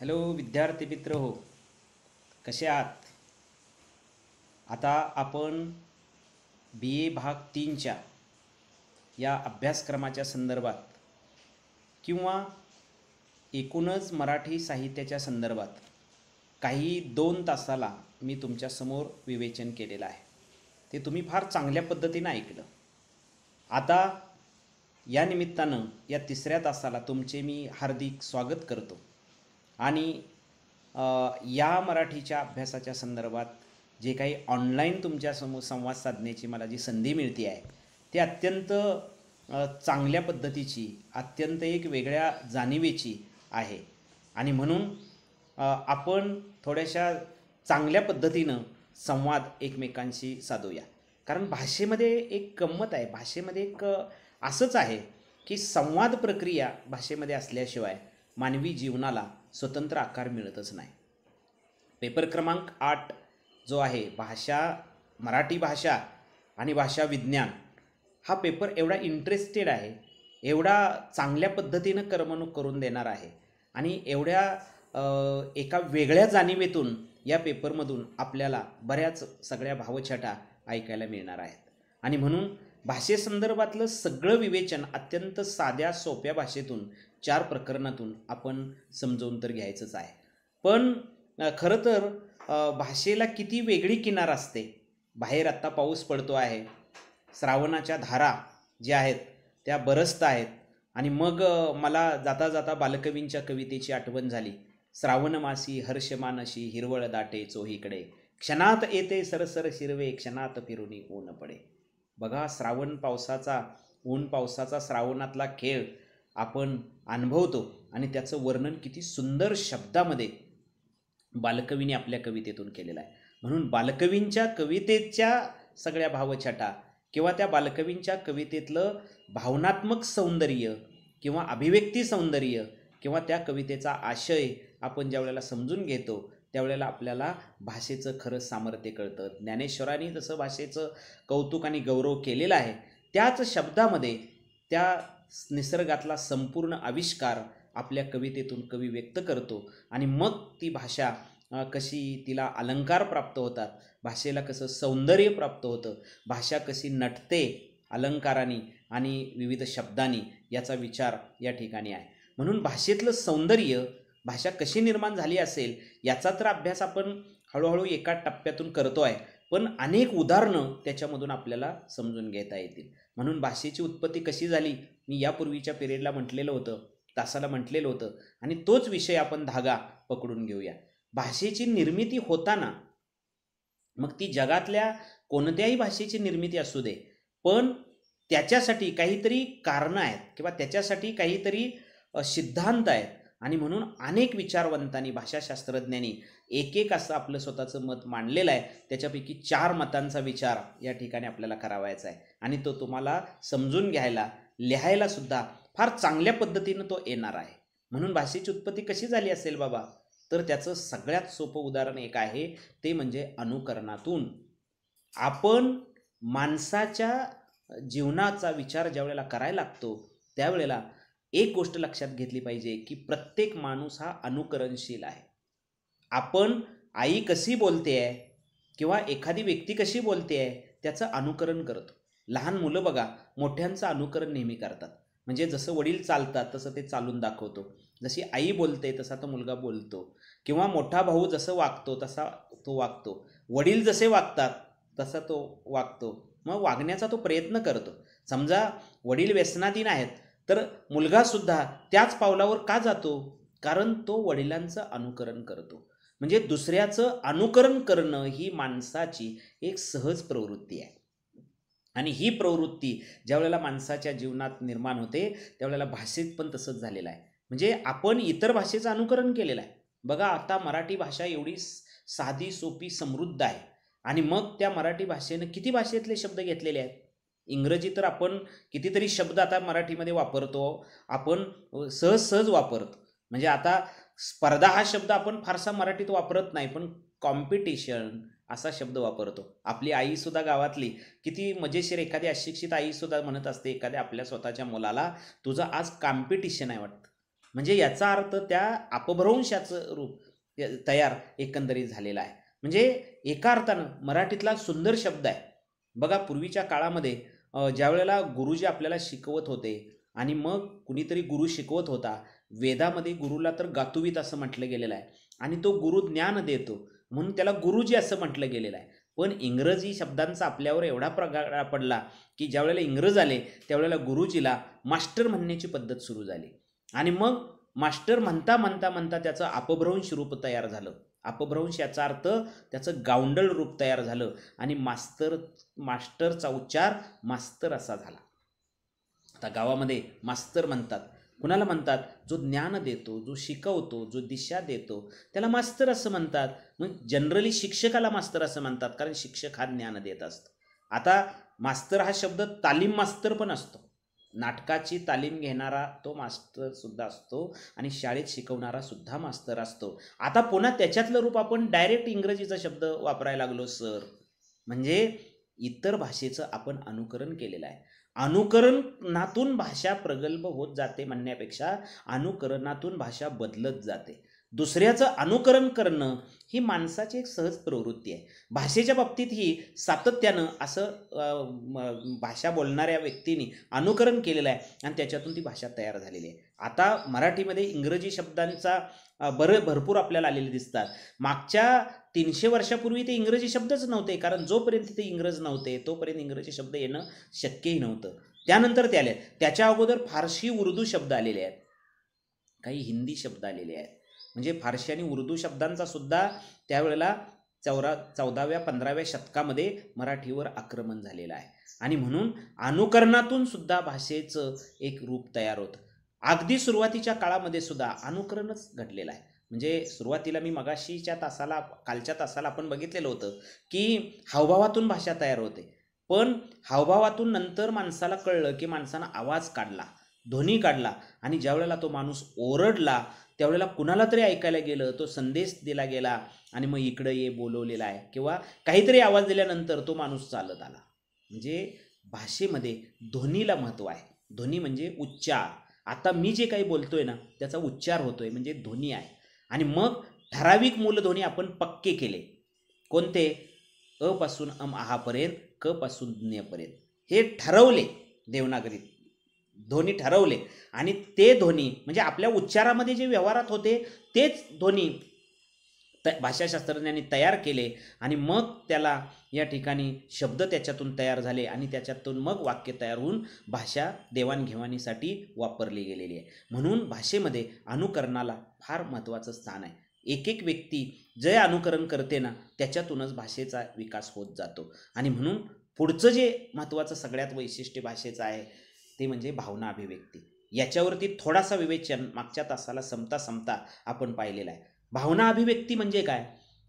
Hello विद्यार्थी मित्र हो, कसे आहात? आता आपण BA भाग 3च्या या अभ्यासक्रमाच्या संदर्भात किंवा एकूणच मराठी साहित्याच्या संदर्भात काही 2 तासाला मी तुमच्यासमोर विवेचन केलेलं आहे. ते तुम्ही फार चांगल्या पद्धतीनं ऐकलं. आता या निमित्तानं या 3ऱ्या तासाला तुमचे मी हार्दिक स्वागत करतो आणि या मराठीच्या अभ्यासाच्या संदर्भात जे काही ऑनलाईन तुमच्यासमोर संवाद साधण्याची मला जी संधी मिळते आहे ते अत्यंत चांगल्या पद्धतीची, अत्यंत एक वेगळ्या जाणिवेची आहे आणि म्हणून आपण थोड्याशा चांगल्या पद्धतीनं संवाद एकमेकांशी साधूया. कारण भाषेमध्ये एक गंमत आहे, भाषेमध्ये एक असंच आहे की संवाद प्रक्रिया भाषेमध्ये असल्याशिवाय मानवी जीवनाला स्वतंत्र आकार मिळतच नाही. पेपर क्रमांक 8 जो आहे भाषा, मराठी भाषा आणि भाषा विज्ञान, हा पेपर एवढा इंटरेस्टेड आहे, एवढा चांगल्या पद्धतीनं करमणूक करून देणार आहे आणि एवढ्या एका वेगळ्या जाणिवेतून या पेपरमधून आपल्याला बऱ्याच सगळ्या भावछटा ऐकायला मिळणार आहेत. आणि म्हणून भाषेसंदर्भातलं सगळं विवेचन अत्यंत साध्या सोप्या भाषेतून 4 प्रकरणातून आपण समजवून तर घ्यायचंच आहे. पण खरं तर भाषेला किती वेगळी किनार असते. बाहेर आत्ता पाऊस पडतो आहे, श्रावणाच्या धारा ज्या आहेत त्या बरसत आहेत आणि मग मला जाता जाता बालकवींच्या कवितेची आठवण झाली. श्रावणमासी हर्षमानशी हिरवळ दाटे चोहीकडे, क्षणात येते सरसर शिरवे क्षणात फिरुनी ऊन पडे. बघा, श्रावण पावसाचा, ऊन पावसाचा श्रावणातला खेळ आपण अनुभवतो आणि त्याचं वर्णन किती सुंदर शब्दामध्ये बालकवीने आपल्या कवितेतून केलेलं आहे. म्हणून बालकवींच्या कवितेच्या सगळ्या भावछटा किंवा त्या बालकवींच्या कवितेतलं भावनात्मक सौंदर्य किंवा अभिव्यक्ती सौंदर्य किंवा त्या कवितेचा आशय आपण ज्या वेळेला समजून घेतो त्यावेळेला आपल्याला भाषेचं खरं सामर्थ्य कळतं. ज्ञानेश्वरांनी जसं भाषेचं कौतुक आणि गौरव केलेला आहे त्याच शब्दामध्ये त्या निसर्गातला संपूर्ण आविष्कार आपल्या कवितेतून कवी व्यक्त करतो आणि मग ती भाषा कशी, तिला अलंकार प्राप्त होतात, भाषेला कसं सौंदर्य प्राप्त होतं, भाषा कशी नटते अलंकारांनी आणि विविध शब्दांनी, याचा विचार या ठिकाणी आहे. म्हणून भाषेतलं सौंदर्य, भाषा कशी निर्माण झाली असेल याचा तर अभ्यास आपण हळूहळू एका टप्प्यातून करतो आहे, पण अनेक उदाहरणं त्याच्यामधून आपल्याला समजून घेता येतील. म्हणून भाषेची उत्पत्ती कशी झाली मी यापूर्वीच्या पिरियडला म्हटलेलं होतं, तासाला म्हटलेलं होतं आणि तोच विषय आपण धागा पकडून घेऊया. भाषेची निर्मिती होताना मग ती जगातल्या कोणत्याही भाषेची निर्मिती असू दे, पण त्याच्यासाठी काहीतरी कारणं आहेत किंवा त्याच्यासाठी काहीतरी सिद्धांत आहेत आणि म्हणून अनेक विचारवंतांनी, भाषाशास्त्रज्ञांनी एक एक असं आपलं स्वतःचं मत मांडलेलं आहे. त्याच्यापैकी 4 मतांचा विचार या ठिकाणी आपल्याला करावायचा आहे आणि तो तुम्हाला समजून घ्यायला, लिहायला सुद्धा फार चांगल्या पद्धतीनं तो येणार आहे. म्हणून भाषेची उत्पत्ती कशी झाली असेल बाबा, तर त्याचं सगळ्यात सोपं उदाहरण एक आहे, ते म्हणजे अनुकरणातून. आपण माणसाच्या जीवनाचा विचार ज्या वेळेला करायला लागतो त्यावेळेला एक गोष्ट लक्षात घेतली पाहिजे की प्रत्येक माणूस हा अनुकरणशील आहे. आपण आई कशी बोलते आहे किंवा एखादी व्यक्ती कशी बोलते आहे त्याचं अनुकरण करतो. लहान मुलं बघा मोठ्यांचं अनुकरण नेहमी करतात. म्हणजे जसं वडील चालतात तसं ते चालून दाखवतो, जशी आई बोलते तसा तो मुलगा बोलतो किंवा मोठा भाऊ जसं वागतो तसा तो वागतो, वडील जसे वागतात तसा तो वागतो, मग वागण्याचा तो प्रयत्न करतो. समजा वडील व्यसनाधीन आहेत तर मुलगासुद्धा त्याच पावलावर का जातो, कारण तो वडिलांचं अनुकरण करतो. म्हणजे दुसऱ्याचं अनुकरण करणं ही माणसाची एक सहज प्रवृत्ती आहे आणि ही प्रवृत्ती ज्या वेळेला माणसाच्या जीवनात निर्माण होते त्यावेळेला भाषेत पण तसंच झालेलं आहे. म्हणजे आपण इतर भाषेचं अनुकरण केलेलं आहे. बघा, आता मराठी भाषा एवढी साधी सोपी समृद्ध आहे आणि मग त्या मराठी भाषेनं किती भाषेतले शब्द घेतलेले आहेत. इंग्रजी तर आपण कितीतरी शब्द आता मराठीमध्ये वापरतो, आपण सहज सहज वापरतो. म्हणजे आता स्पर्धा हा शब्द आपण फारसा मराठीत वापरत नाही, पण कॉम्पिटिशन असा शब्द वापरतो. आपली आईसुद्धा गावातली किती मजेशीर, एखादी अशिक्षित आईसुद्धा म्हणत असते एखाद्या आपल्या स्वतःच्या मुलाला, तुझं आज कॉम्पिटिशन आहे वाटतं. म्हणजे याचा अर्थ त्या अपभ्रंशाचं रूप तयार एकंदरीत झालेलं आहे. म्हणजे एका अर्थानं मराठीतला सुंदर शब्द आहे. बघा पूर्वीच्या काळामध्ये ज्या वेळेला गुरुजी आपल्याला शिकवत होते आणि मग कुणीतरी गुरु शिकवत होता. वेदामध्ये गुरुला तर गातुवीत असं म्हटलं गेलेलं आहे आणि तो गुरु ज्ञान देतो म्हणून त्याला गुरुजी असं म्हटलं गेलेलं आहे. पण इंग्रजी शब्दांचा आपल्यावर एवढा प्रकार पडला की ज्या वेळेला इंग्रज आले त्यावेळेला गुरुजीला मास्टर म्हणण्याची पद्धत सुरू झाली आणि मग मास्टर म्हणता म्हणता म्हणता त्याचं अपभ्रंश रूप तयार झालं. अपभ्रंश याचा अर्थ त्याचं गावंडळ रूप तयार झालं आणि मास्टरचा उच्चार मास्तर असा झाला. आता गावामध्ये मास्तर म्हणतात. कुणाला म्हणतात? जो ज्ञान देतो, जो शिकवतो, जो दिशा देतो त्याला मास्तर असं म्हणतात. मग जनरली शिक्षकाला मास्तर असं म्हणतात कारण शिक्षक हा ज्ञान देत असतो. आता मास्तर हा शब्द तालीम मास्तर पण असतो. नाटकाची तालीम घेणारा तो मास्टर सुद्धा असतो आणि शाळेत शिकवणारा सुद्धा मास्तर असतो. आता पुन्हा त्याच्यातलं रूप आपण डायरेक्ट इंग्रजीचा शब्द वापरायला लागलो सर. म्हणजे इतर भाषेचं आपण अनुकरण केलेलं आहे. अनुकरणातून भाषा प्रगल्भ होत जाते म्हणण्यापेक्षा अनुकरणातून भाषा बदलत जाते. दुसऱ्याचं अनुकरण करणं ही माणसाची एक सहज प्रवृत्ती आहे. भाषेच्या बाबतीत ही सातत्यानं असं भाषा बोलणाऱ्या व्यक्तीने अनुकरण केलेलं आहे आणि त्याच्यातून ती भाषा तयार झालेली आहे. आता मराठीमध्ये इंग्रजी शब्दांचा भरपूर आपल्याला आलेले दिसतात. मागच्या 300 वर्षापूर्वी ते इंग्रजी शब्दच नव्हते कारण जोपर्यंत ते इंग्रज नव्हते तोपर्यंत इंग्रजी शब्द येणं शक्यही नव्हतं. त्यानंतर ते आले. त्याच्या अगोदर फारशी उर्दू शब्द आलेले आहेत, काही हिंदी शब्द आलेले आहेत. म्हणजे फारशी आणि उर्दू शब्दांचा सुद्धा त्यावेळेला 14व्या-15व्या शतकामध्ये मराठीवर आक्रमण झालेलं आहे आणि म्हणून अनुकरणातून सुद्धा भाषेचं एक रूप तयार होतं. अगदी सुरुवातीच्या काळामध्ये सुद्धा अनुकरणच घडलेलं आहे. म्हणजे सुरुवातीला मी कालच्या तासाला आपण बघितलेलं होतं की हावभावातून भाषा तयार होते. पण हावभावातून नंतर माणसाला कळलं की माणसानं आवाज काढला, ध्वनी काढला आणि ज्यावेळेला तो माणूस ओरडला त्यावेळेला कुणाला तरी ऐकायला गेलं, तो संदेश दिला गेला आणि मग इकडं ये बोलवलेला आहे किंवा काहीतरी आवाज दिल्यानंतर तो माणूस चालत आला. म्हणजे भाषेमध्ये ध्वनीला महत्त्व आहे. ध्वनी म्हणजे उच्चार. आता मी जे काही बोलतोय ना त्याचा उच्चार होतोय म्हणजे ध्वनी आहे. आणि मग ठराविक मूलध्वनी आपण पक्के केले. कोणते? अ पासून अम आहापर्यंत, क पासून ज्ञपर्यंत हे ठरवले देवनागरीत ध्वनी ठरवले आणि ते ध्वनी म्हणजे आपल्या उच्चारामध्ये जे व्यवहारात होते तेच ध्वनी भाषाशास्त्रज्ञांनी तयार केले आणि मग त्याला या ठिकाणी शब्द त्याच्यातून तयार झाले आणि त्याच्यातून मग वाक्य तयार होऊन भाषा देवाणघेवाणीसाठी वापरली गेलेली आहे. म्हणून भाषेमध्ये अनुकरणाला फार महत्त्वाचं स्थान आहे. एक एक व्यक्ती जे अनुकरण करते ना त्याच्यातूनच भाषेचा विकास होत जातो आणि म्हणून पुढचं जे महत्त्वाचं सगळ्यात वैशिष्ट्य भाषेचं आहे ते म्हणजे भावना अभिव्यक्ती. याच्यावरती थोडासा विवेचन मागच्या तासाला संपता आपण पाहिलेला आहे. भावना अभिव्यक्ती म्हणजे काय?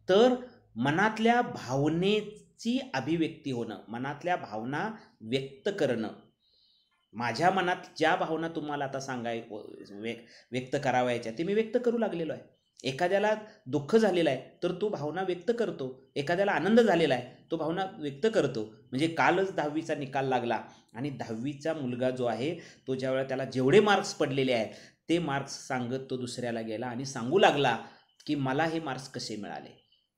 तर मनातल्या भावनेची अभिव्यक्ती होणं, मनातल्या भावना व्यक्त करणं. माझ्या मनात ज्या भावना तुम्हाला आता व्यक्त करावायच्या ते मी व्यक्त करू लागलेलो आहे. एखाद्याला दुःख झालेलं आहे तर तो भावना व्यक्त करतो, एखाद्याला आनंद झालेला आहे तो भावना व्यक्त करतो. म्हणजे कालच 10वीचा निकाल लागला आणि 10वीचा मुलगा जो आहे तो ज्यावेळेला त्याला जेवढे मार्क्स पडलेले आहेत ते मार्क्स सांगत तो दुसऱ्याला गेला आणि सांगू लागला की मला हे मार्क्स कसे मिळाले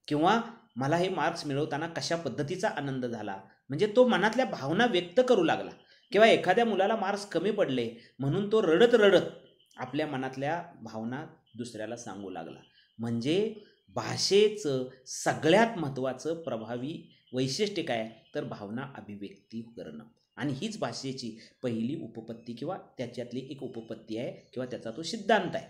किंवा मला हे मार्क्स मिळवताना कशा पद्धतीचा आनंद झाला. म्हणजे तो मनातल्या भावना व्यक्त करू लागला. किंवा एखाद्या मुलाला मार्क्स कमी पडले म्हणून तो रडत रडत आपल्या मनातल्या भावना दुसऱ्याला सांगू लागला. म्हणजे भाषेचं सगळ्यात महत्त्वाचं प्रभावी वैशिष्ट्य काय? तर भावना अभिव्यक्ती करणं. आणि हीच भाषेची पहिली उपपत्ती किंवा त्याच्यातली एक उपपत्ती आहे किंवा त्याचा तो सिद्धांत आहे.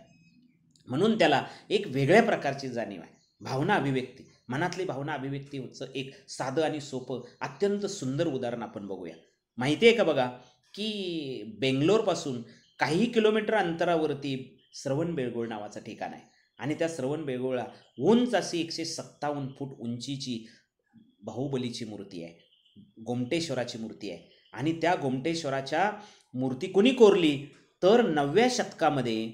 म्हणून त्याला एक वेगळ्या प्रकारची जाणीव आहे. भावना अभिव्यक्ती, मनातली भावना अभिव्यक्तीचं एक साधं आणि सोपं अत्यंत सुंदर उदाहरण आपण बघूया. माहिती आहे का बघा की बेंगलोरपासून काही किलोमीटर अंतरावरती श्रवणबेळगोळ नावाचं ठिकाण आहे आणि त्या श्रवणबेळगोळला उंच अशी 157 फूट उंचीची बाहुबलीची मूर्ती आहे, गोमटेश्वराची मूर्ती आहे. आणि त्या गोमटेश्वराच्या मूर्ती कोणी कोरली? तर 9व्या शतकामध्ये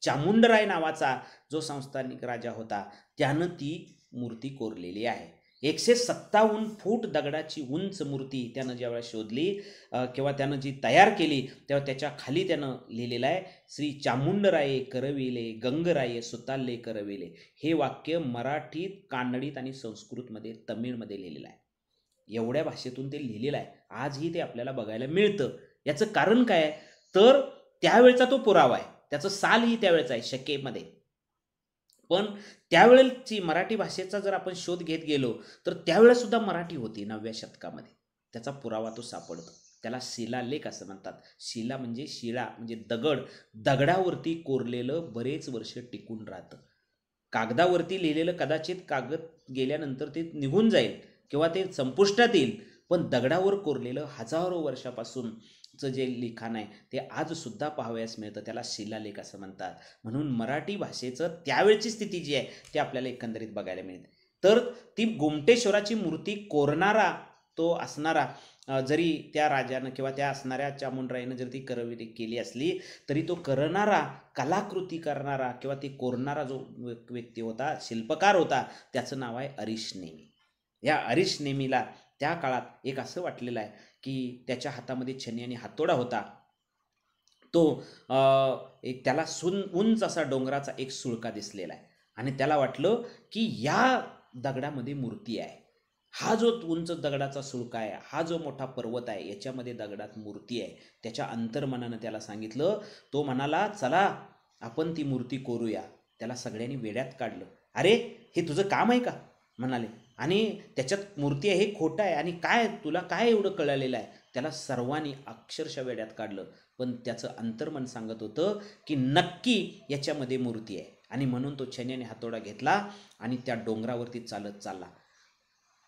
चामुंडराय नावाचा जो संस्थानिक राजा होता त्यानं ती मूर्ती कोरलेली आहे. 157 फूट दगडाची उंच मूर्ती त्यानं ज्यावेळेला शोधली किंवा त्यानं जी तयार केली, तेव्हा त्याच्या खाली त्यानं लिहिलेलं आहे, श्री चामुंडराये करविले गंगराये सुताल्ले करविले. हे वाक्य मराठीत, कानडीत आणि संस्कृतमध्ये, तमिळमध्ये लिहिलेलं आहे. एवढ्या भाषेतून ते लिहिलेलं आहे. आजही ते आपल्याला बघायला मिळतं. याचं कारण काय आहे, तर त्यावेळचा तो पुरावा आहे. त्याचं सालही त्यावेळेचं आहे शकेमध्ये. पण त्यावेळेची मराठी भाषेचा जर आपण शोध घेत गेलो तर त्यावेळेस सुद्धा मराठी होती 9व्या शतकामध्ये. त्याचा पुरावा तो सापडतो. त्याला शिलालेख असं म्हणतात. शिला म्हणजे शिळा म्हणजे दगड. दगडावरती कोरलेलं बरेच वर्ष टिकून राहतं. कागदावरती लिहिलेलं कदाचित कागद गेल्यानंतर ते निघून जाईल किंवा ते संपुष्टात येईल, पण दगडावर कोरलेलं हजारो वर्षापासूनचं जे लिखाण आहे ते आजसुद्धा पाहावयास मिळतं. त्याला शिलालेख असं म्हणतात. म्हणून मराठी भाषेचं त्यावेळची स्थिती जी आहे ते आपल्याला एकंदरीत बघायला मिळते. तर ती गोमटेश्वराची मूर्ती कोरणारा तो असणारा, जरी त्या राजानं किंवा त्या असणाऱ्या चामुंडरायनं जर ती करविली केली असली तरी तो करणारा, कलाकृती करणारा किंवा ती कोरणारा जो व्यक्ती होता, शिल्पकार होता, त्याचं नाव आहे हरीश नेमी. या हरीश नेमीला त्या काळात एक असं वाटलेलं आहे की त्याच्या हातामध्ये छन्नी आणि हातोडा होता. तो एक त्याला उंच असा डोंगराचा एक सुळका दिसलेला आहे आणि त्याला वाटलं की या दगडामध्ये मूर्ती आहे. हा जो उंच दगडाचा सुळका आहे, हा जो मोठा पर्वत आहे, याच्यामध्ये दगडात मूर्ती आहे. त्याच्या अंतर्मनानं त्याला सांगितलं. तो म्हणाला, चला आपण ती मूर्ती कोरूया. त्याला सगळ्यांनी वेड्यात काढलं. अरे हे तुझं काम आहे का म्हणाले, आणि त्याच्यात मूर्ती आहे हे खोटं आहे, आणि काय तुला काय एवढं कळलेलं आहे. त्याला सर्वांनी अक्षरशः वेड्यात काढलं. पण त्याचं अंतर्मन सांगत होतं की नक्की याच्यामध्ये मूर्ती आहे. आणि म्हणून तो छन्याने हातोडा घेतला आणि त्या डोंगरावरती चालत चालला.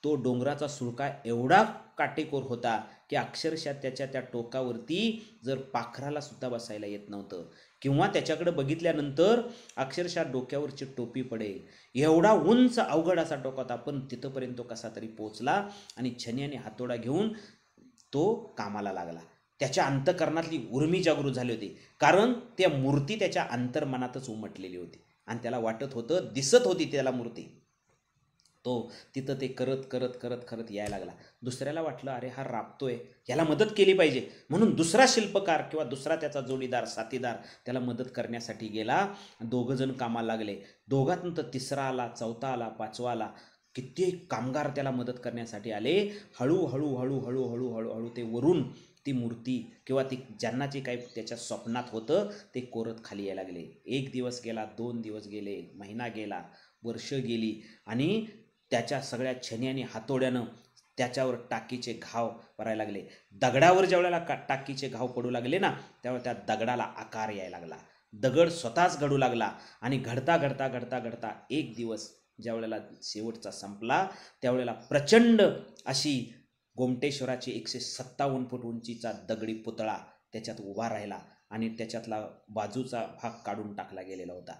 तो डोंगराचा सुळका एवढा काटेकोर होता की अक्षरशः त्याच्या त्या टोकावरती जर पाखराला सुद्धा बसायला येत नव्हतं, किंवा त्याच्याकडे बघितल्यानंतर अक्षरशः डोक्यावरची टोपी पडेल एवढा उंच अवघड असा टोक होता. पण तिथंपर्यंत तो कसा तरी पोचला आणि छन्याने हातोडा घेऊन तो कामाला लागला. त्याच्या अंतःकरणातली उर्मी जागृत झाली होती, कारण त्या मूर्ती त्याच्या अंतर्मनातच उमटलेली होती आणि त्याला वाटत होतं, दिसत होती त्याला मूर्ती. तो तिथं ते करत करत करत करत यायला लागला. दुसऱ्याला वाटलं, अरे हा राबतोय, याला मदत केली पाहिजे, म्हणून दुसरा शिल्पकार किंवा दुसरा त्याचा जोडीदार, साथीदार त्याला मदत करण्यासाठी गेला. दोघंजण कामाला लागले. दोघांनंतर तिसरा आला, चौथा आला, पाचवा आला. कित्येक कामगार त्याला मदत करण्यासाठी आले. हळूहळू हळूहळू हळूहळू हळू ते वरून ती मूर्ती किंवा ती ज्यांना जे काही त्याच्या स्वप्नात होतं ते कोरत खाली यायला लागले. 1 दिवस गेला, 2 दिवस गेले, महिना गेला, वर्ष गेली, आणि त्याच्या सगळ्या छन्याने हातोड्यानं त्याच्यावर टाकीचे घाव पडायला लागले. दगडावर ज्यावेळेला टाकीचे घाव पडू लागले ना, त्यावेळेला त्या दगडाला आकार यायला लागला. दगड स्वतःच घडू लागला. आणि घडता घडता घडता घडता एक दिवस ज्यावेळेला शेवटचा संपला, त्यावेळेला प्रचंड अशी गोमटेश्वराची 157 फूट उंचीचा दगडी पुतळा त्याच्यात उभा राहिला आणि त्याच्यातला बाजूचा भाग काढून टाकला गेलेला होता.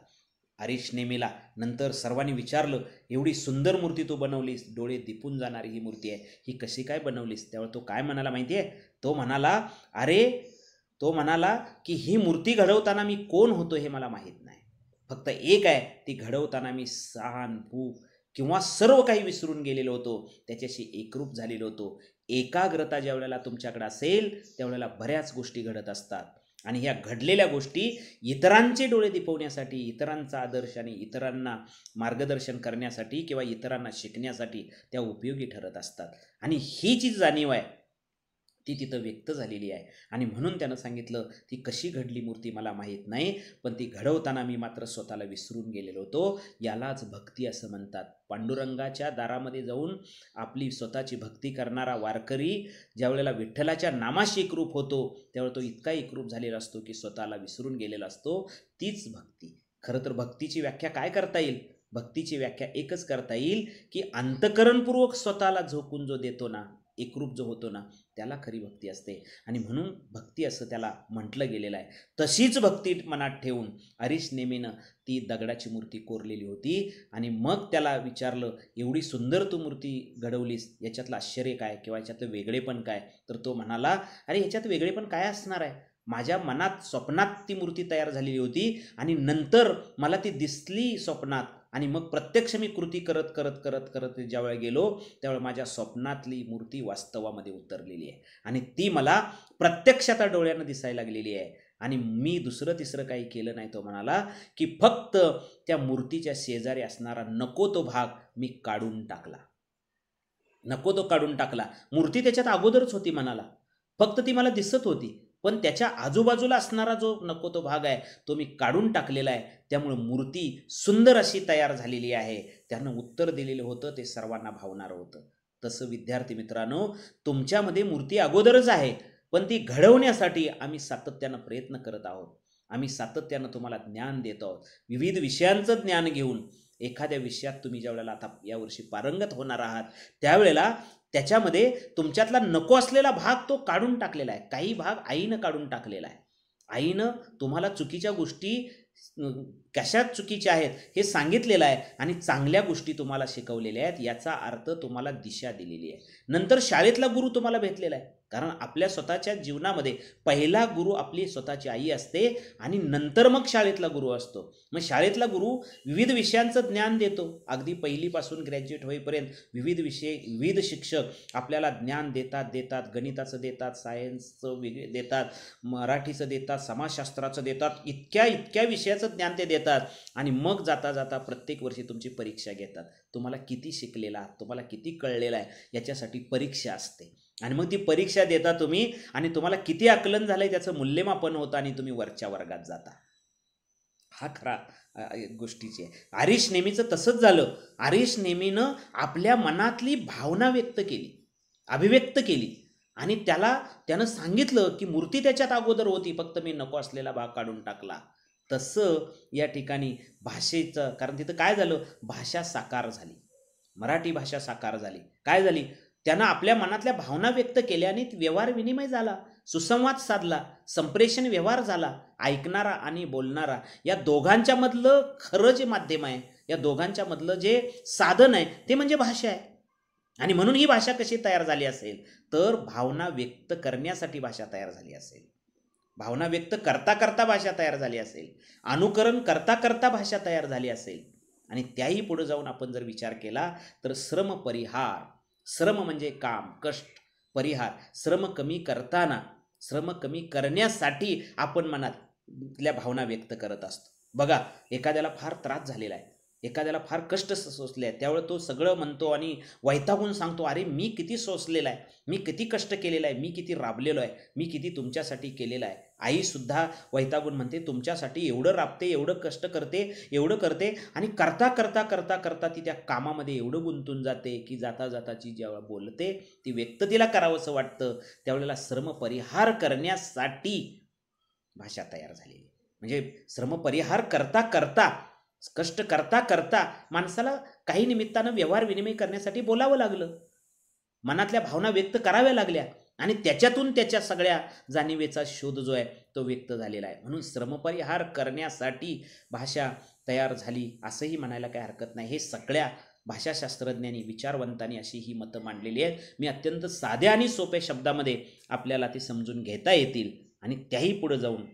हरीश नेमीला नंतर सर्वांनी विचारलं, एवढी सुंदर मूर्ती तू बनवलीस, डोळे दिपून जाणारी ही मूर्ती आहे, ही कशी काय बनवलीस? त्यावेळेला तो काय म्हणाला माहिती आहे? तो म्हणाला की ही मूर्ती घडवताना मी कोण होतो हे मला माहीत नाही. फक्त एक आहे, ती घडवताना मी सहान, भूक किंवा सर्व काही विसरून गेलेलो होतो, त्याच्याशी एकरूप झालेलो होतो. एकाग्रता ज्या वेळेला तुमच्याकडे असेल त्यावेळेला बऱ्याच गोष्टी घडत असतात, आणि ह्या घडलेल्या गोष्टी इतरांचे डोळे दिपवण्यासाठी, इतरांचा आदर्श आणि इतरांना मार्गदर्शन करण्यासाठी किंवा इतरांना शिकण्यासाठी त्या उपयोगी ठरत असतात. आणि ही जी जाणीव आहे ती तिथं व्यक्त झालेली आहे. आणि म्हणून त्यानं सांगितलं, ती कशी घडली मूर्ती मला माहीत नाही, पण ती घडवताना मी मात्र स्वतःला विसरून गेलेलो होतो. यालाच भक्ती असं म्हणतात. पांडुरंगाच्या दारामध्ये जाऊन आपली स्वतःची भक्ती करणारा वारकरी ज्यावेळेला विठ्ठलाच्या नामाशी एकरूप होतो, त्यावेळेला तो इतका एकरूप झालेला असतो की स्वतःला विसरून गेलेला असतो. तीच भक्ती. खरं तर भक्तीची व्याख्या काय करता येईल? भक्तीची व्याख्या एकच करता येईल की अंतःकरणपूर्वक स्वतःला झोकून जो देतो ना, एकरूप जो होतो ना, त्याला खरी भक्ती असते. आणि म्हणून भक्ती असं त्याला म्हटलं गेलेलं आहे. तशीच भक्ती मनात ठेवून हरीश नेमीनं ती दगडाची मूर्ती कोरलेली होती. आणि मग त्याला विचारलं, एवढी सुंदर तू मूर्ती घडवलीस, याच्यातलं आश्चर्य काय किंवा याच्यातलं वेगळेपण काय? तर तो म्हणाला, अरे ह्याच्यात वेगळेपण काय असणार आहे? माझ्या मनात स्वप्नात ती मूर्ती तयार झालेली होती आणि नंतर मला ती दिसली स्वप्नात आणि मग प्रत्यक्ष मी कृती करत करत करत करत ज्यावेळेला गेलो त्यावेळेला माझ्या स्वप्नातली मूर्ती वास्तवामध्ये उतरलेली आहे आणि ती मला प्रत्यक्षात डोळ्यानं दिसायला लागलेली आहे. आणि मी दुसरं तिसरं काही केलं नाही. तो म्हणाला की फक्त त्या मूर्तीच्या शेजारी असणारा नको तो भाग मी काढून टाकला. नको तो काढून टाकला. मूर्ती त्याच्यात अगोदरच होती म्हणाला, फक्त ती मला दिसत होती, पण त्याच्या आजूबाजूला असणारा जो नको तो भाग आहे तो मी काढून टाकलेला आहे. त्यामुळे मूर्ती सुंदर अशी तयार झालेली आहे. त्यानं उत्तर दिलेलं होतं ते सर्वांना भावणारं होतं. तसं विद्यार्थी मित्रांनो, तुमच्यामध्ये मूर्ती अगोदरच आहे, पण ती घडवण्यासाठी आम्ही सातत्यानं प्रयत्न करत आहोत. आम्ही सातत्यानं तुम्हाला ज्ञान देत आहोत. विविध विषयांचं ज्ञान घेऊन एखाद्या विषयात तुम्ही ज्यावेळेला आता यावर्षी पारंगत होणार आहात त्यावेळेला त्याच्यामध्ये तुमच्यातला नको असलेला भाग तो काढून टाकलेला आहे. काही भाग आईनं काढून टाकलेला आहे. आईनं तुम्हाला चुकीच्या गोष्टी कशा चुकीच्या आहेत हे सांगितलेलं आहे आणि चांगल्या गोष्टी तुम्हाला शिकवलेल्या आहेत. याचा अर्थ तुम्हाला दिशा दिलेली आहे. नंतर शाळेतला गुरु तुम्हाला भेटलेला आहे, कारण आपल्या स्वतःच्या जीवनामध्ये पहिला गुरु आपली स्वतःची आई असते आणि नंतर मग शाळेतला गुरु असतो. मग शाळेतला गुरु विविध विषयांचं ज्ञान देतो. अगदी पहिलीपासून ग्रॅज्युएट होईपर्यंत विविध विषय विविध शिक्षक आपल्याला ज्ञान देतात. गणिताचं देतात, सायन्सचं वेगळे देतात, मराठीचं देतात, समाजशास्त्राचं देतात, इतक्या विषयाचं ज्ञान ते देतात आणि मग जाता जाता प्रत्येक वर्षी तुमची परीक्षा घेतात. तुम्हाला किती शिकलेला आहात, तुम्हाला किती कळलेलं आहे याच्यासाठी परीक्षा असते आणि मग ती परीक्षा देता तुम्ही आणि तुम्हाला किती आकलन झालंय त्याचं मूल्यमापन होतं आणि तुम्ही वरच्या वर्गात जाता. हा खरा गोष्टीची आहे. आरिश नेमीचं तसंच झालं. आरिश नेमीनं आपल्या मनातली भावना व्यक्त केली, अभिव्यक्त केली आणि त्यानं सांगितलं की मूर्ती त्याच्यात अगोदर होती, फक्त मी नको असलेला भाग काढून टाकला. तसं या ठिकाणी भाषेचं, कारण तिथं काय झालं, भाषा साकार झाली, मराठी भाषा साकार झाली. काय झाली, त्यानं आपल्या मनातल्या भावना व्यक्त केल्या आणि व्यवहार विनिमय झाला, सुसंवाद साधला, संप्रेषण व्यवहार झाला. ऐकणारा आणि बोलणारा या दोघांच्या मधलं खरं जे माध्यम आहे, या दोघांच्या मधलं जे साधन आहे ते म्हणजे भाषा आहे. आणि म्हणून ही भाषा कशी तयार झाली असेल तर भावना व्यक्त करण्यासाठी भाषा तयार झाली असेल. भावना व्यक्त करता करता भाषा तयार झाली असेल, अनुकरण करता करता भाषा तयार झाली असेल. आणि त्याही पुढे जाऊन आपण जर विचार केला तर श्रम परिहार, श्रम म्हणजे काम, कष्ट, परिहार, श्रम कमी करताना, श्रम कमी करण्यासाठी आपण मनातल्या भावना व्यक्त करत असतो. बघा, एखाद्याला फार त्रास झालेला आहे, एखाद्याला फार कष्ट सोसले आहे, त्यावेळेस तो सगळं म्हणतो आणि वैतागून सांगतो, अरे मी किती सोसलेला आहे, मी किती कष्ट केलेलं आहे, मी किती राबलेलो आहे, मी किती तुमच्यासाठी केलेलं आहे. आईसुद्धा वैतागून म्हणते, तुमच्यासाठी एवढं राबते, एवढं कष्ट करते, एवढं करते आणि करता करता करता करता ती त्या कामामध्ये एवढं गुंतून जाते की जाता जाताची जेव्हा बोलते ती व्यक्त तिला करावंसं वाटतं. त्यावेळेला श्रम परिहार करण्यासाठी भाषा तयार झालेली. म्हणजे श्रम परिहार करता करता, कष्ट करता करता माणसाला काही निमित्तानं व्यवहार विनिमय करण्यासाठी बोलावं लागलं, मनातल्या भावना व्यक्त कराव्या लागल्या आणि त्याच्यातून त्याच्या सगळ्या जाणीवेचा शोध जो आहे तो व्यक्त झालेला आहे. म्हणून श्रमपरिहार करण्यासाठी भाषा तयार झाली असंही म्हणायला काही हरकत नाही. हे सगळ्या भाषाशास्त्रज्ञांनी, विचारवंतांनी अशी ही मतं मांडलेली आहेत. मी अत्यंत साध्या आणि सोप्या शब्दामध्ये आपल्याला ते समजून घेता येतील आणि त्याही पुढे जाऊन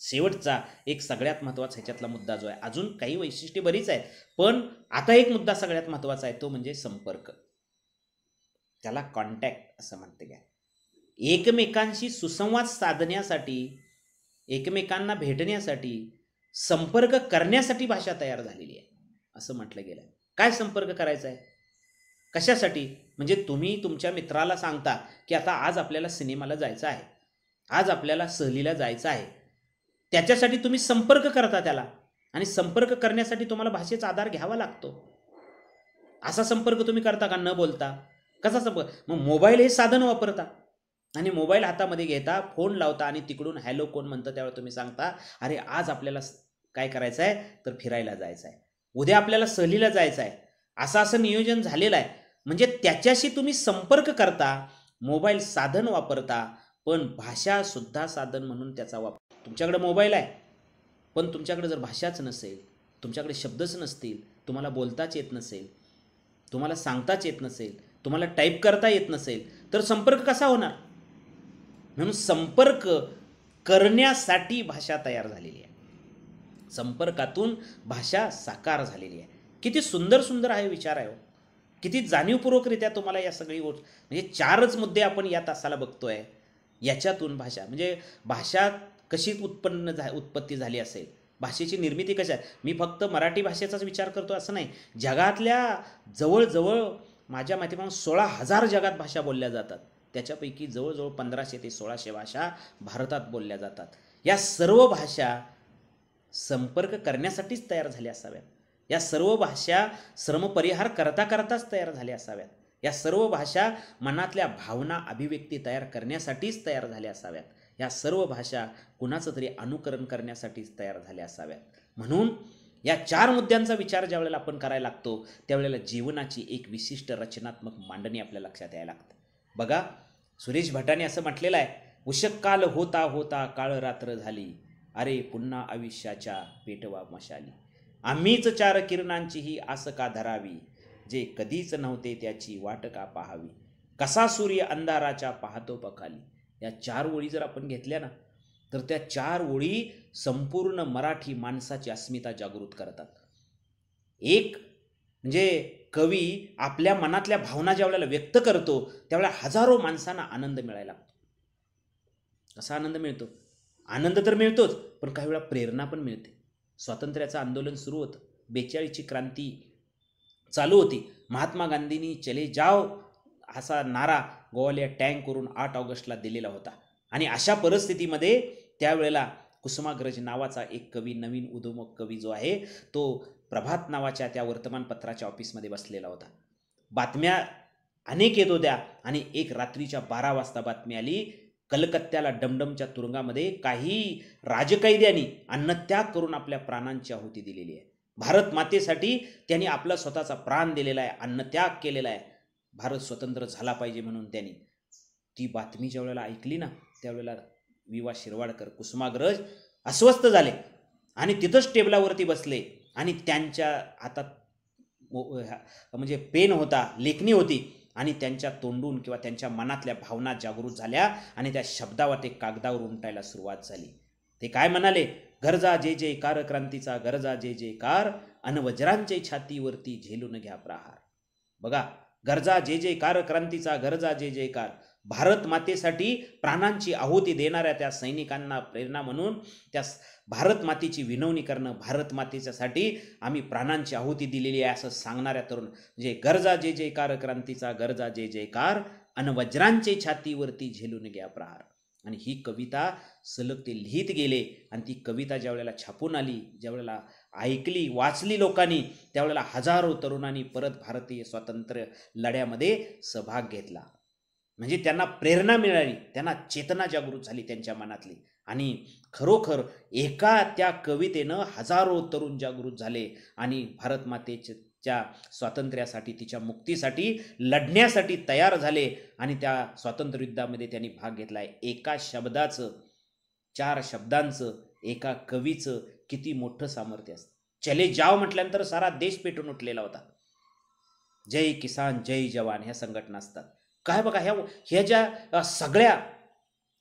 शेवटचा एक सगळ्यात महत्त्वाचा ह्याच्यातला मुद्दा जो आहे, अजून काही वैशिष्ट्ये बरीच आहेत पण आता एक मुद्दा सगळ्यात महत्त्वाचा आहे, तो म्हणजे संपर्क. त्याला कॉन्टॅक्ट असं म्हणते. काय, एकमेकांशी सुसंवाद साधण्यासाठी, एकमेकांना भेटण्यासाठी, संपर्क करण्यासाठी भाषा तयार झालेली आहे असं म्हटलं गेलं. काय संपर्क करायचा आहे, कशासाठी, म्हणजे तुम्ही तुमच्या मित्राला सांगता की आता आज आपल्याला सिनेमाला जायचं आहे, आज आपल्याला सहलीला जायचं आहे, त्याच्यासाठी तुम्ही संपर्क करता त्याला आणि संपर्क करण्यासाठी तुम्हाला भाषेचा आधार घ्यावा लागतो. असा संपर्क तुम्ही करता का न बोलता? कसा संपर्क? मग मोबाईल हे साधन वापरता आणि मोबाईल हातामध्ये घेता, फोन लावता आणि तिकडून हॅलो कोण म्हणतं त्यावेळेला तुम्ही सांगता अरे आज आपल्याला काय करायचं आहे तर फिरायला जायचं आहे, उद्या आपल्याला सहलीला जायचं आहे, असं नियोजन झालेलं आहे. म्हणजे त्याच्याशी तुम्ही संपर्क करता, मोबाईल साधन वापरता, पण भाषा सुद्धा साधन म्हणून त्याचा वापर. तुमच्याकडे मोबाईल आहे पण तुमच्याकडे जर भाषाच नसेल, तुमच्याकडे शब्दच नसतील, तुम्हाला बोलताच येत नसेल, तुम्हाला सांगताच येत नसेल, तुम्हाला टाईप करता येत नसेल तर संपर्क कसा होणार? म्हणून संपर्क करण्यासाठी भाषा तयार झालेली आहे. संपर्कातून भाषा साकार झालेली आहे. किती सुंदर सुंदर आहे विचार आहे. किती जाणीवपूर्वकरित्या तुम्हाला या सगळी गोष्ट, म्हणजे 4च मुद्दे आपण या तासाला बघतोय. याच्यातून भाषा म्हणजे भाषा कशी उत्पत्ती झाली असेल, भाषेची निर्मिती कशी आहे. मी फक्त मराठी भाषेचाच विचार करतो असं नाही. जगातल्या जवळजवळ माझ्या माहितीप्रमाणे 16,000 जगात भाषा बोलल्या जातात. त्याच्यापैकी जवळजवळ 1500 ते 1600 भाषा भारतात बोलल्या जातात. या सर्व भाषा संपर्क करण्यासाठीच तयार झाल्या असाव्यात. या सर्व भाषा श्रमपरिहार करता करताच तयार झाल्या असाव्यात. या सर्व भाषा मनातल्या भावना अभिव्यक्ती तयार करण्यासाठीच तयार झाल्या असाव्यात. या सर्व भाषा कुणाचं तरी अनुकरण करण्यासाठीच तयार झाल्या असाव्यात. म्हणून या 4 मुद्द्यांचा विचार ज्या वेळेला आपण करायला लागतो त्यावेळेला जीवनाची एक विशिष्ट रचनात्मक मांडणी आपल्या लक्षात यायला लागते. बघा, सुरेश भटाने असं म्हटलेलं आहे, उषक काल होता होता काळ रात्र झाली, अरे पुन्हा आयुष्याच्या पेटवा मशाली, आम्हीच 4 किरणांची ही आस का धरावी, जे कधीच नव्हते त्याची वाट का पाहावी, कसा सूर्य अंधाराच्या पाहतो पखाली. या 4 ओळी जर आपण घेतल्या ना तर त्या 4 ओळी संपूर्ण मराठी माणसाची अस्मिता जागृत करतात. एक म्हणजे कवी आपल्या मनातल्या भावना ज्या वेळेला व्यक्त करतो त्यावेळेला हजारो माणसांना आनंद मिळायला लागतो. कसा आनंद मिळतो? आनंद तर मिळतोच, पण काही वेळा प्रेरणा पण मिळते. स्वातंत्र्याचं आंदोलन सुरू होतं, 42ची क्रांती चालू होती. महात्मा गांधींनी चले जाओ असा नारा गोवालिया टँक करून 8 ऑगस्टला दिलेला होता. आणि अशा परिस्थितीमध्ये त्यावेळेला कुसुमाग्रज नावाचा एक कवी, नवीन उद्योमक कवी जो आहे, तो प्रभात नावाच्या त्या वर्तमानपत्राच्या ऑफिसमध्ये बसलेला होता. बातम्या अनेक येत होत्या आणि एक रात्रीच्या 12 वाजता बातमी आली, कलकत्त्याला डमडमच्या तुरुंगामध्ये काही राजकैद्यांनी अन्नत्याग करून आपल्या प्राणांची आहुती दिलेली आहे. भारत मातेसाठी त्यांनी आपला स्वतःचा प्राण दिलेला आहे, अन्नत्याग केलेला आहे. भारत स्वतंत्र झाला पाहिजे म्हणून त्यांनी ती बातमी ज्या वेळेला ऐकली ना त्यावेळेला विवा शिरवाडकर, कुसुमाग्रज अस्वस्थ झाले आणि तिथंच टेबलावरती बसले आणि त्यांच्या हातात म्हणजे पेन होता, लेखणी होती आणि त्यांच्या तोंडून किंवा त्यांच्या मनातल्या भावना जागृत झाल्या आणि त्या शब्दावर ते कागदावर उमटायला सुरुवात झाली. ते काय म्हणाले? गरजा जे जयकार क्रांतीचा, गरजा जे जयकार, अन वज्रांच्या छातीवरती झेलून घ्या प्रहार. बघा, गरजा जे जयकार क्रांतीचा, गरजा जे जयकार. भारत मातेसाठी प्राणांची आहुती देणाऱ्या त्या सैनिकांना प्रेरणा म्हणून त्या भारत मातेची विनवणी करणं, भारत मातेच्यासाठी आम्ही प्राणांची आहुती दिलेली आहे असं सांगणाऱ्या तरुण म्हणजे गरजा जे जयकार क्रांतीचा, गरजा जे जयकार, अन वज्रांचे छातीवरती झेलून घ्या प्रहार. आणि ही कविता सलग ते लिहित गेले आणि ती कविता ज्या वेळेला छापून आली, ज्या वेळेला ऐकली, वाचली लोकांनी, त्यावेळेला हजारो तरुणांनी परत भारतीय स्वातंत्र्य लढ्यामध्ये सहभाग घेतला. म्हणजे त्यांना प्रेरणा मिळाली, त्यांना चेतना जागृत झाली त्यांच्या मनातली. आणि खरोखर एका त्या कवितेनं हजारो तरुण जागृत झाले आणि भारत मातेच्या स्वातंत्र्यासाठी, तिच्या मुक्तीसाठी लढण्यासाठी तयार झाले आणि त्या स्वातंत्र्य युद्धामध्ये त्यांनी भाग घेतला आहे. एका शब्दाचं, 4 शब्दांचं, एका कवीचं किती मोठं सामर्थ्य असतं. चले जाव म्हटल्यानंतर सारा देश पेटून उठलेला होता. जय किसान, जय जवान ह्या संघटना असतात. काय बघा, ह्या ज्या सगळ्या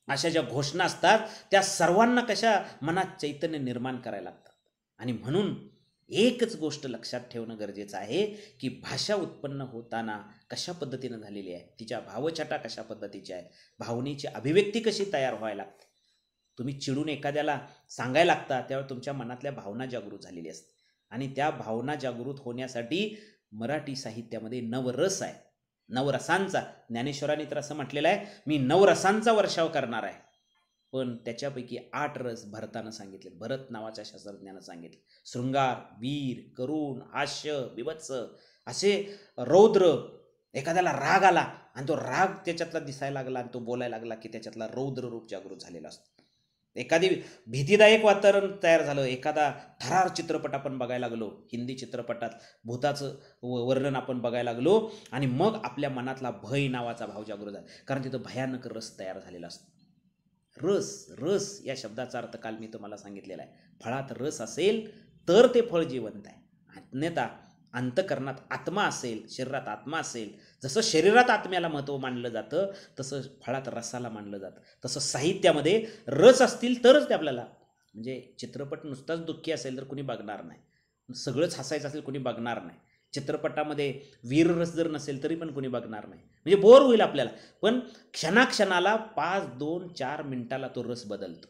अशा ज्या घोषणा असतात त्या सर्वांना कशा मनात चैतन्य निर्माण करायला लागतात. आणि म्हणून एकच गोष्ट लक्षात ठेवणं गरजेचं आहे की भाषा उत्पन्न होताना कशा पद्धतीनं झालेली आहे, तिच्या भावछटा कशा पद्धतीच्या आहेत, भावनेची अभिव्यक्ती कशी तयार व्हायला लागते. तुम्ही चिडून एखाद्याला सांगायला लागता त्यावेळी तुमच्या मनातल्या भावना जागृत झालेली असते आणि त्या भावना जागृत होण्यासाठी मराठी साहित्यामध्ये नवरस आहे, नवरसांचा. ज्ञानेश्वरांनी तर असं म्हटलेलं आहे, मी 9 रसांचा वर्षाव करणार आहे. पण त्याच्यापैकी 8 रस भरतानं सांगितले, भरत नावाच्या शास्त्रज्ञानं सांगितले. शृंगार, वीर, करुण, हास्य, विभत्स असे रौद्र. एखाद्याला राग आला आणि तो राग त्याच्यातला दिसायला लागला आणि तो बोलायला लागला की त्याच्यातला रौद्र रूप जागृत झालेला असतो. एखादी भीतीदायक वातावरण तयार झालं, एखादा थरार चित्रपट आपण बघायला लागलो, हिंदी चित्रपटात भूताचं वर्णन आपण बघायला लागलो आणि मग आपल्या मनातला भय नावाचा भाव जागृत झाला, कारण तिथं भयानक रस तयार झालेला असतो. रस या शब्दाचा अर्थ काल मी तुम्हाला सांगितलेला आहे. फळात रस असेल तर ते फळ जिवंत आहे, अन्यथा अंतःकरणात आत्मा असेल, शरीरात आत्मा असेल, जसं शरीरात आत्म्याला महत्त्व मानलं जातं तसं फळात रसाला मानलं जातं. तसं साहित्यामध्ये रस असतील तरच ते आपल्याला, म्हणजे चित्रपट नुसताच दुःखी असेल तर कुणी बघणार नाही, सगळंच हसायचं असेल कुणी बघणार नाही, चित्रपटामध्ये वीररस जर नसेल तरी पण कुणी बघणार नाही, म्हणजे बोर होईल आपल्याला. पण क्षणाक्षणाला 5, 2, 4 मिनिटाला तो रस बदलतो.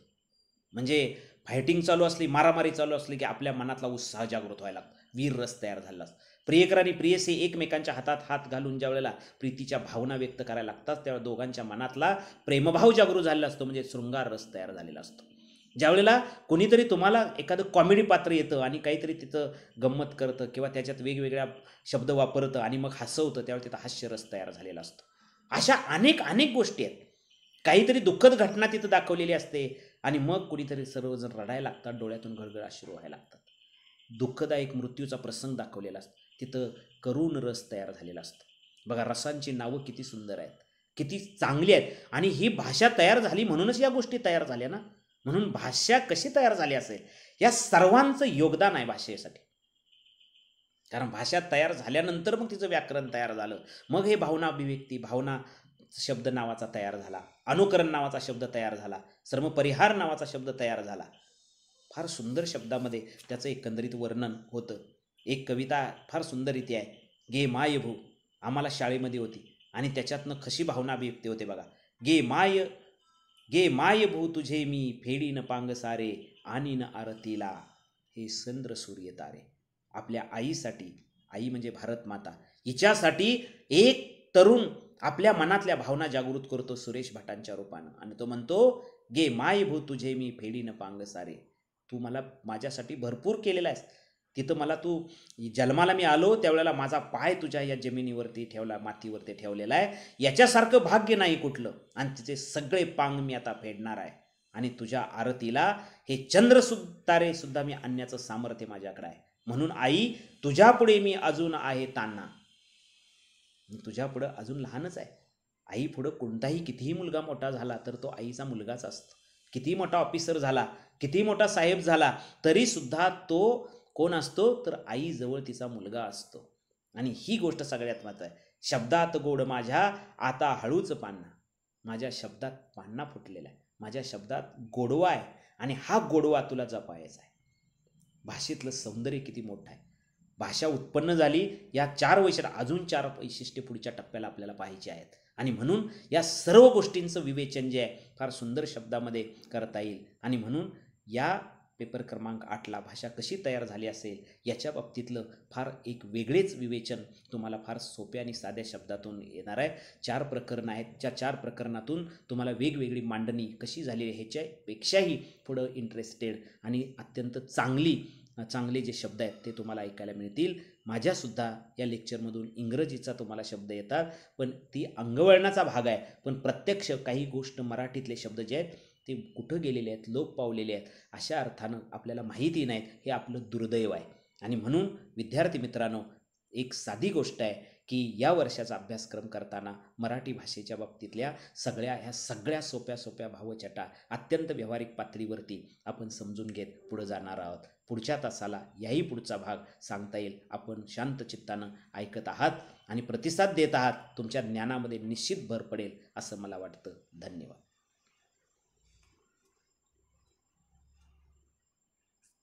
म्हणजे फायटिंग चालू असली, मारामारी चालू असली की आपल्या मनातला उत्साह जागृत व्हायला लागतो, वीर रस तयार झाला असतो. प्रियकर आणि प्रियसी एकमेकांच्या हातात हात घालून ज्या वेळेला प्रीतीच्या भावना व्यक्त करायला लागतात त्यावेळेला दोघांच्या मनातला प्रेमभाव जागृत झालेला असतो, म्हणजे शृंगार रस तयार झालेला असतो. ज्यावेळेला कोणीतरी तुम्हाला एखादं कॉमेडी पात्र येतं आणि काहीतरी तिथं गंमत करतं किंवा त्याच्यात वेगवेगळ्या शब्द वापरतं आणि मग हसवतं, त्यावेळेला तिथं हास्यरस तयार झालेला असतो. अशा अनेक अनेक गोष्टी आहेत. काहीतरी दुःखद घटना तिथं दाखवलेली असते आणि मग कुणीतरी सर्वजण रडायला लागतात, डोळ्यातून गळगळ अश्रू व्हायला लागतात. दुःखदायक मृत्यूचा प्रसंग दाखवलेला असतो, तिथं करुण रस तयार झालेला असतो. बघा, रसांची नावं किती सुंदर आहेत, किती चांगली आहेत. आणि ही भाषा तयार झाली म्हणूनच या गोष्टी तयार झाल्या ना. म्हणून भाषा कशी तयार झाली असेल, या सर्वांचं योगदान आहे भाषेसाठी. कारण भाषा तयार झाल्यानंतर मग तिचं व्याकरण तयार झालं, मग हे भावना अभिव्यक्ती, भावना शब्द नावाचा तयार झाला, अनुकरण नावाचा शब्द तयार झाला, सर्मपरिहार नावाचा शब्द तयार झाला. फार सुंदर शब्दामध्ये त्याचं एकंदरीत वर्णन होतं. एक कविता फार सुंदर इथे आहे, गे माय भू, आम्हाला शाळेमध्ये होती आणि त्याच्यातनं कशी भावना अभिव्यक्ती होते बघा. गे माय भू तुझे मी फेडीन पांग सारे, आणीन आरतीला हे चंद्र सूर्य तारे. आपल्या आईसाठी, आई म्हणजे भारत माता, हिच्यासाठी एक तरुण आपल्या मनातल्या भावना जागृत करतो सुरेश भटांच्या रूपानं आणि तो म्हणतो, गे माय भू तुझे मी फेडीन पांग सारे. तू मला माझ्यासाठी भरपूर केलेला आहेस. तिथं मला तू जन्माला मी आलो त्यावेळेला माझा पाय तुझ्या या जमिनीवरती ठेवला, मातीवरती ठेवलेला आहे. याच्यासारखं भाग्य नाही कुठलं आणि तिचे सगळे पांग मी आता फेडणार आहे आणि तुझ्या आरतीला हे तारे सुद्धा मी आणण्याचं सामर्थ्य माझ्याकडे आहे. म्हणून आई, तुझ्यापुढे मी अजून आहे तान्हा. तुझ्यापुढं अजून लहानच आहे. आई पुढं कोणताही कितीही मुलगा मोठा झाला तर तो आईचा मुलगाच असतो. किती मोठा ऑफिसर झाला, किती मोठा साहेब झाला तरी सुद्धा तो कोण असतो तर आईजवळ तिचा मुलगा असतो. आणि ही गोष्ट सगळ्यात महत्त्वाची आहे. शब्दात गोड माझ्या आता हळूच पान्हा. माझ्या शब्दात पान्हा फुटलेला आहे, माझ्या शब्दात गोडवा आहे आणि हा गोडवा तुला जपायचा आहे. भाषेतलं सौंदर्य किती मोठं आहे. भाषा उत्पन्न झाली, या 4 वैशिष्ट्य, अजून 4 वैशिष्ट्ये पुढच्या टप्प्याला आपल्याला पाहिजे आहेत. आणि म्हणून या सर्व गोष्टींचं विवेचन जे आहे फार सुंदर शब्दामध्ये करता येईल. आणि म्हणून या पेपर क्रमांक 8ला भाषा कशी तयार झाली असेल याच्या बाबतीतलं फार एक वेगळेच विवेचन तुम्हाला फार सोप्या आणि साध्या शब्दातून येणार आहे. 4 प्रकरणं आहेत, ज्या 4 प्रकरणातून तुम्हाला वेगवेगळी मांडणी कशी झाली आहे ह्याच्यापेक्षाही पुढं इंटरेस्टेड आणि अत्यंत चांगले जे शब्द आहेत ते तुम्हाला ऐकायला मिळतील. माझ्यासुद्धा या लेक्चरमधून इंग्रजीचा तुम्हाला शब्द येतात, पण ती अंगवळणाचा भाग आहे. पण प्रत्यक्ष काही गोष्ट मराठीतले शब्द जे आहेत ते कुठं गेलेले आहेत, लोप पावलेले आहेत, अशा अर्थानं आपल्याला माहिती नाहीत. हे आपलं दुर्दैव आहे. आणि म्हणून विद्यार्थी मित्रांनो, एक साधी गोष्ट आहे की या वर्षाचा अभ्यासक्रम करताना मराठी भाषेच्या बाबतीतल्या ह्या सगळ्या सोप्या भावछटा अत्यंत व्यावहारिक पातळीवरती आपण समजून घेत पुढे जाणार आहोत. पुढच्या तासाला याही पुढचा भाग सांगता येईल. आपण शांत चित्तानं ऐकत आहात आणि प्रतिसाद देत आहात. तुमच्या ज्ञानामध्ये निश्चित भर पडेल असं मला वाटतं. धन्यवाद.